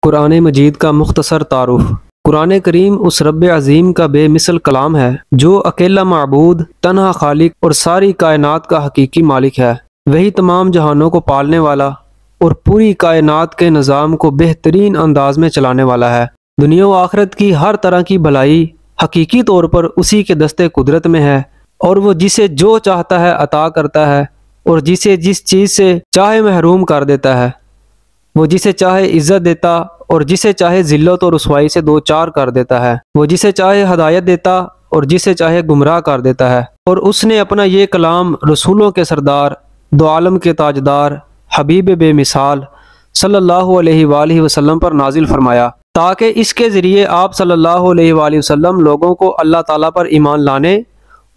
कुरान मजीद का मुख्तसर तारुफ। कुरान करीम उस रब अज़ीम का बेमिसल कलाम है जो अकेला माबूद, तन्हा खालिक और सारी कायनात का हकीकी मालिक है। वही तमाम जहानों को पालने वाला और पूरी कायनात के निज़ाम को बेहतरीन अंदाज में चलाने वाला है। दुनिया व आखिरत की हर तरह की भलाई हकीकी तौर पर उसी के दस्ते कुदरत में है और वो जिसे जो चाहता है अता करता है और जिसे जिस चीज़ से चाहे महरूम कर देता है। वो जिसे चाहे इज्जत देता और जिसे चाहे ज़िल्लत और रुसवाई से दो चार कर देता है। वो जिसे चाहे हदायत देता और जिसे चाहे गुमराह कर देता है। और उसने अपना ये कलाम रसूलों के सरदार, दो आलम के ताजदार, हबीब बेमिसाल सल्लल्लाहु अलैहि वसल्लम पर नाजिल फरमाया ताकि इसके ज़रिए आप सल्लल्लाहु अलैहि वसल्लम लोगों को अल्लाह ताला पर ईमान लाने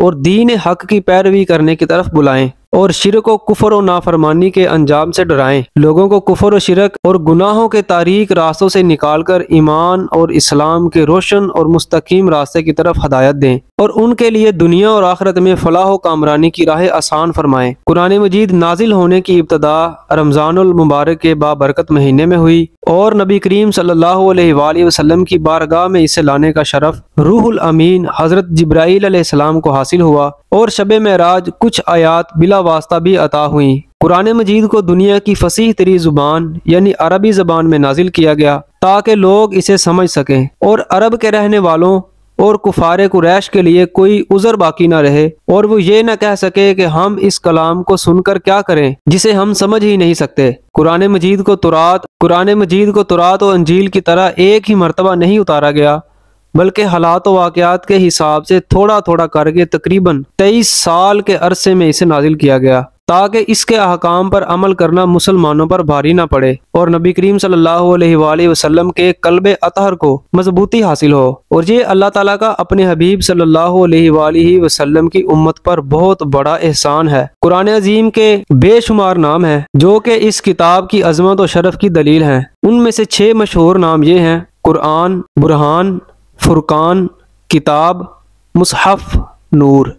और दीन हक की पैरवी करने की तरफ बुलाएं और शिरक व कुफर और नाफरमानी के अंजाम से डराएं। लोगों को कुफर और शिरक और गुनाहों के तारीक रास्तों से निकालकर ईमान और इस्लाम के रोशन और मुस्तकीम रास्ते की तरफ हदायत दें और उनके लिए दुनिया और आखिरत में फलाह व कामरानी की राह आसान फरमाएं। कुरान मजीद नाजिल होने की इब्तदा रमज़ानुल मुबारक के बाबरकत महीने में हुई और नबी करीम सल्लल्लाहु अलैहि वसल्लम की बारगाह में इसे लाने का शरफ रूहुल अमीन हज़रत जिब्राईल अलैहिस्सलाम को हासिल हुआ और शबे मेराज कुछ आयात बिला वास्ता भी अता हुई। कुरान मजीद को दुनिया की फसीह तरी जुबान यानी अरबी ज़बान में नाजिल किया गया ताकि लोग इसे समझ सकें और अरब के रहने वालों और कुफारे कुरैश के लिए कोई उज़र बाकी ना रहे और वो ये न कह सके कि हम इस कलाम को सुनकर क्या करें जिसे हम समझ ही नहीं सकते। कुरान मजीद को तुरात और अंजील की तरह एक ही मर्तबा नहीं उतारा गया बल्कि हालात व वाक़यात के हिसाब से थोड़ा थोड़ा करके तकरीबन 23 साल के अरसे में इसे नाजिल किया गया ताकि इसके अहकाम पर अमल करना मुसलमानों पर भारी ना पड़े और नबी करीम सल्लल्लाहु अलैहि वसल्लम के कल्बे अतहर को मजबूती हासिल हो। और ये अल्लाह ताला का अपने हबीब सल्लल्लाहु अलैहि वसल्लम की उम्मत पर बहुत बड़ा एहसान है। कुरान अजीम के बेशुमार नाम हैं जो कि इस किताब की अजमत और शरफ की दलील हैं। उनमें से 6 मशहूर नाम ये हैं: कुरान, बुरहान, फुरकान, किताब, मुसहफ, नूर।